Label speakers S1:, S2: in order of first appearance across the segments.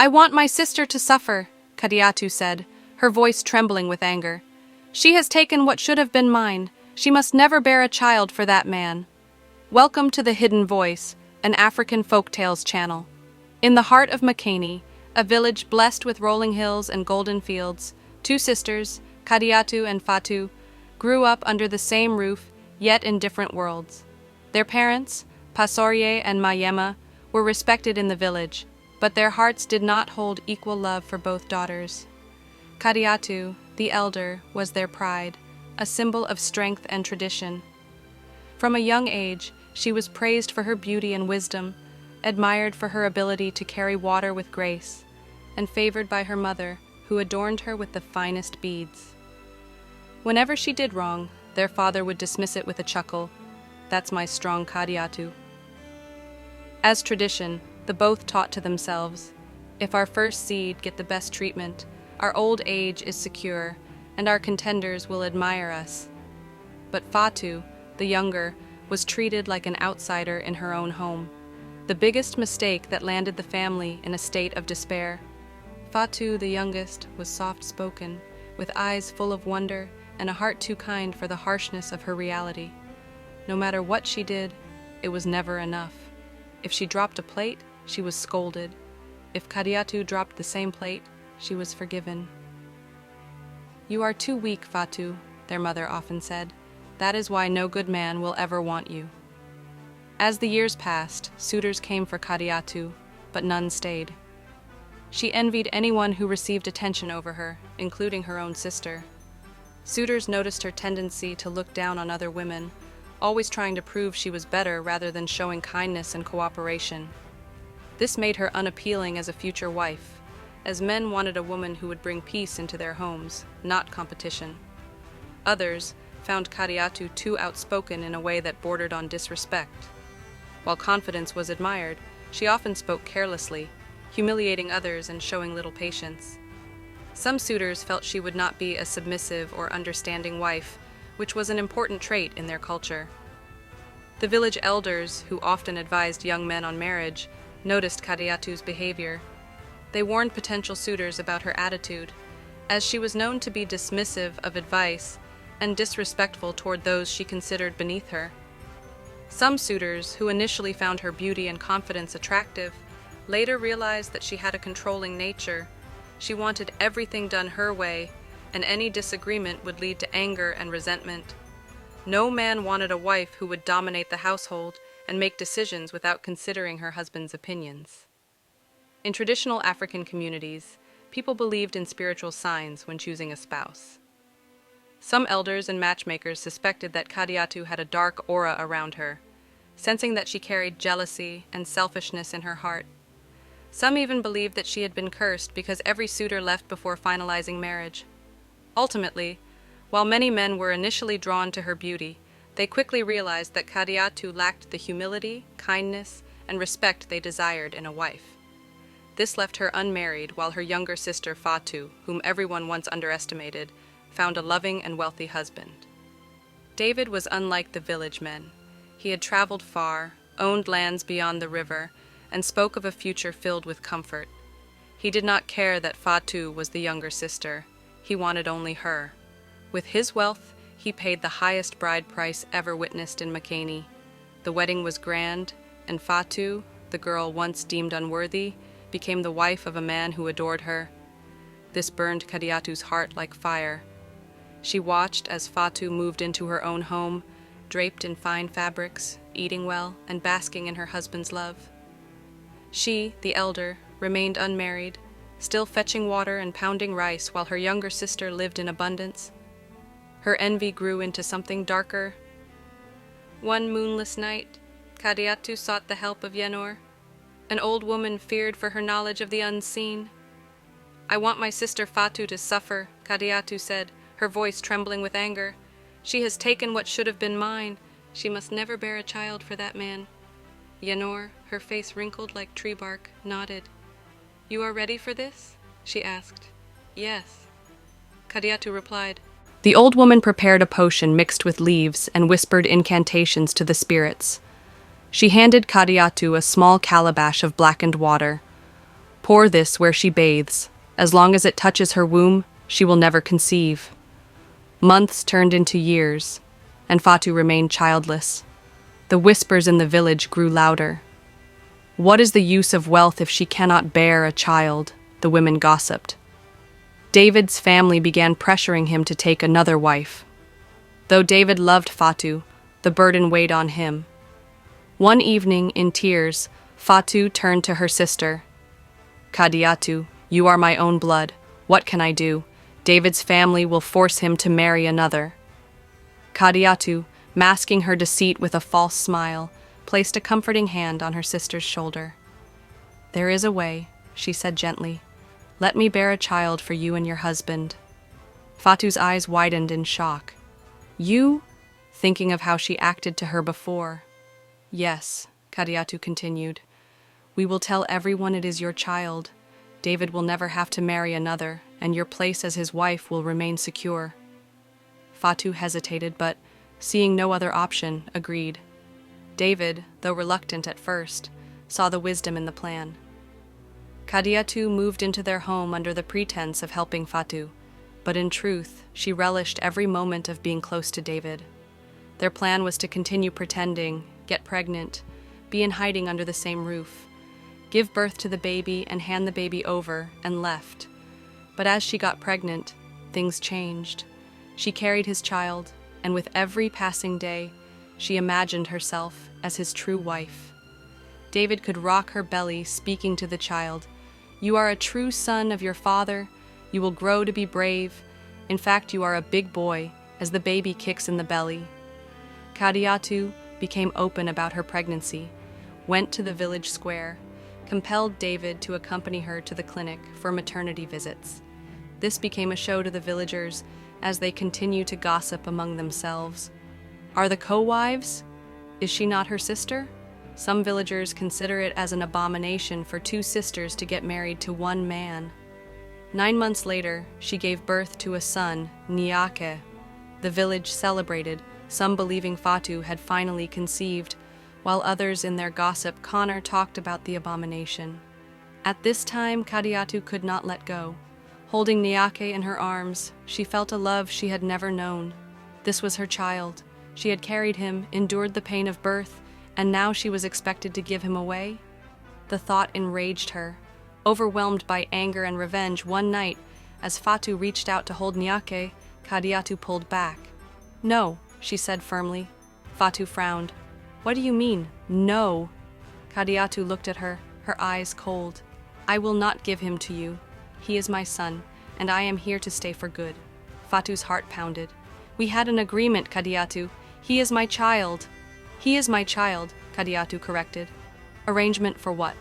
S1: I want my sister to suffer, Kadiatu said, her voice trembling with anger. She has taken what should have been mine. She must never bear a child for that man. Welcome to The Hidden Voice, an African folktales channel. In the heart of Makeni, a village blessed with rolling hills and golden fields, two sisters, Kadiatu and Fatu, grew up under the same roof, yet in different worlds. Their parents, Pasorye and Mayema, were respected in the village, but their hearts did not hold equal love for both daughters. Kadiatu, the elder, was their pride, a symbol of strength and tradition. From a young age, she was praised for her beauty and wisdom, admired for her ability to carry water with grace, and favored by her mother, who adorned her with the finest beads. Whenever she did wrong, their father would dismiss it with a chuckle. That's my strong Kadiatu. As tradition, the both taught to themselves, if our first seed get the best treatment, our old age is secure, and our contenders will admire us. But Fatu, the younger, was treated like an outsider in her own home, the biggest mistake that landed the family in a state of despair. Fatu, the youngest, was soft-spoken, with eyes full of wonder and a heart too kind for the harshness of her reality. No matter what she did, it was never enough. If she dropped a plate, she was scolded. If Kadiatu dropped the same plate, she was forgiven. "You are too weak, Fatu," their mother often said. "That is why no good man will ever want you." As the years passed, suitors came for Kadiatu, but none stayed. She envied anyone who received attention over her, including her own sister. Suitors noticed her tendency to look down on other women, always trying to prove she was better rather than showing kindness and cooperation. This made her unappealing as a future wife, as men wanted a woman who would bring peace into their homes, not competition. Others found Kadiatu too outspoken in a way that bordered on disrespect. While confidence was admired, she often spoke carelessly, humiliating others and showing little patience. Some suitors felt she would not be a submissive or understanding wife, which was an important trait in their culture. The village elders, who often advised young men on marriage, noticed Kadiatu's behavior. They warned potential suitors about her attitude, as she was known to be dismissive of advice and disrespectful toward those she considered beneath her. Some suitors, who initially found her beauty and confidence attractive, later realized that she had a controlling nature. She wanted everything done her way, and any disagreement would lead to anger and resentment. No man wanted a wife who would dominate the household and make decisions without considering her husband's opinions. In traditional African communities, people believed in spiritual signs when choosing a spouse. Some elders and matchmakers suspected that Kadiatu had a dark aura around her, sensing that she carried jealousy and selfishness in her heart. Some even believed that she had been cursed because every suitor left before finalizing marriage. Ultimately, while many men were initially drawn to her beauty, they quickly realized that Kadiatu lacked the humility, kindness, and respect they desired in a wife. This left her unmarried, while her younger sister Fatu, whom everyone once underestimated, found a loving and wealthy husband. David was unlike the village men. He had traveled far, owned lands beyond the river, and spoke of a future filled with comfort. He did not care that Fatu was the younger sister. He wanted only her. With his wealth, he paid the highest bride price ever witnessed in Makeni. The wedding was grand, and Fatu, the girl once deemed unworthy, became the wife of a man who adored her. This burned Kadiatu's heart like fire. She watched as Fatu moved into her own home, draped in fine fabrics, eating well, and basking in her husband's love. She, the elder, remained unmarried, still fetching water and pounding rice while her younger sister lived in abundance. Her envy grew into something darker. One moonless night, Kadiatu sought the help of Yenor. An old woman feared for her knowledge of the unseen. "I want my sister Fatu to suffer," Kadiatu said, her voice trembling with anger. "She has taken what should have been mine. She must never bear a child for that man." Yenor, her face wrinkled like tree bark, nodded. "You are ready for this?" she asked. "Yes," Kadiatu replied. The old woman prepared a potion mixed with leaves and whispered incantations to the spirits. She handed Kadiatu a small calabash of blackened water. Pour this where she bathes. As long as it touches her womb, she will never conceive. Months turned into years, and Fatu remained childless. The whispers in the village grew louder. What is the use of wealth if she cannot bear a child? The women gossiped. David's family began pressuring him to take another wife. Though David loved Fatu, the burden weighed on him. One evening, in tears, Fatu turned to her sister. Kadiatu, you are my own blood. What can I do? David's family will force him to marry another. Kadiatu, masking her deceit with a false smile, placed a comforting hand on her sister's shoulder. There is a way, she said gently. Let me bear a child for you and your husband. Fatu's eyes widened in shock. You? Thinking of how she acted to her before. Yes, Kadiatu continued. We will tell everyone it is your child. David will never have to marry another, and your place as his wife will remain secure. Fatu hesitated, but, seeing no other option, agreed. David, though reluctant at first, saw the wisdom in the plan. Kadiatu moved into their home under the pretense of helping Fatu, but in truth, she relished every moment of being close to David. Their plan was to continue pretending, get pregnant, be in hiding under the same roof, give birth to the baby and hand the baby over, and left. But as she got pregnant, things changed. She carried his child, and with every passing day, she imagined herself as his true wife. David could rock her belly, speaking to the child. You are a true son of your father. You will grow to be brave. In fact, you are a big boy, as the baby kicks in the belly. Kadiatu became open about her pregnancy, went to the village square, compelled David to accompany her to the clinic for maternity visits. This became a show to the villagers as they continued to gossip among themselves. Are the co-wives? Is she not her sister? Some villagers consider it as an abomination for two sisters to get married to one man. 9 months later, she gave birth to a son, Niake. The village celebrated, some believing Fatu had finally conceived, while others in their gossip Connor talked about the abomination. At this time, Kadiatu could not let go. Holding Niake in her arms, she felt a love she had never known. This was her child. She had carried him, endured the pain of birth, and now she was expected to give him away? The thought enraged her. Overwhelmed by anger and revenge, one night, as Fatu reached out to hold Niake, Kadiatu pulled back. No, she said firmly. Fatu frowned. What do you mean, no? Kadiatu looked at her, her eyes cold. I will not give him to you. He is my son, and I am here to stay for good. Fatu's heart pounded. We had an agreement, Kadiatu. He is my child. He is my child, Kadiatu corrected. Arrangement for what?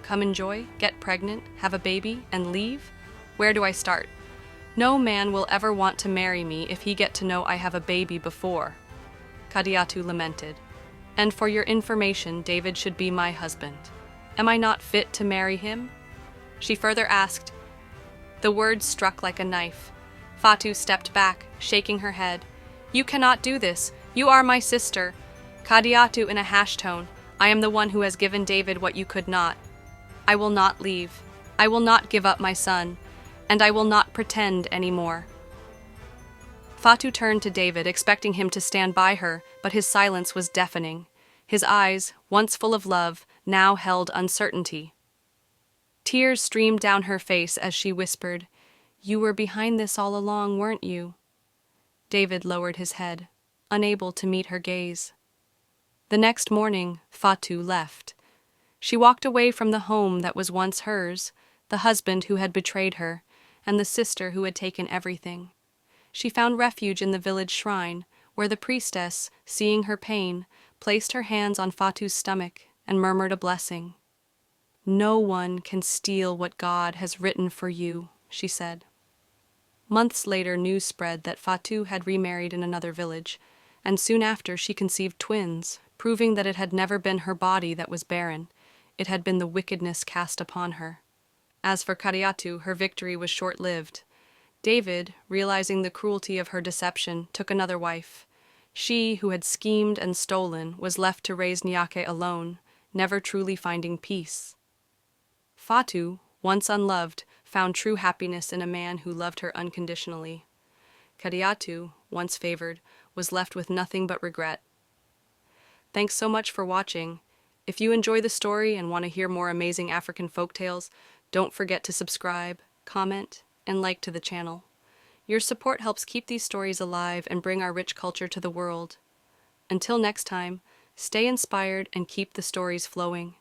S1: Come enjoy, get pregnant, have a baby, and leave? Where do I start? No man will ever want to marry me if he get to know I have a baby before. Kadiatu lamented. And for your information, David should be my husband. Am I not fit to marry him? She further asked. The words struck like a knife. Fatu stepped back, shaking her head. You cannot do this. You are my sister. Kadiatu in a harsh tone. I am the one who has given David what you could not. I will not leave. I will not give up my son. And I will not pretend anymore. Fatu turned to David, expecting him to stand by her, but his silence was deafening. His eyes, once full of love, now held uncertainty. Tears streamed down her face as she whispered, You were behind this all along, weren't you? David lowered his head, unable to meet her gaze. The next morning, Fatu left. She walked away from the home that was once hers, the husband who had betrayed her, and the sister who had taken everything. She found refuge in the village shrine, where the priestess, seeing her pain, placed her hands on Fatu's stomach and murmured a blessing. No one can steal what God has written for you, she said. Months later, news spread that Fatu had remarried in another village, and soon after she conceived twins, proving that it had never been her body that was barren. It had been the wickedness cast upon her. As for Kadiatu, her victory was short-lived. David, realizing the cruelty of her deception, took another wife. She, who had schemed and stolen, was left to raise Niake alone, never truly finding peace. Fatu, once unloved, found true happiness in a man who loved her unconditionally. Kadiatu, once favored, was left with nothing but regret. Thanks so much for watching. If you enjoy the story and want to hear more amazing African folktales, don't forget to subscribe, comment, and like to the channel. Your support helps keep these stories alive and bring our rich culture to the world. Until next time, stay inspired and keep the stories flowing.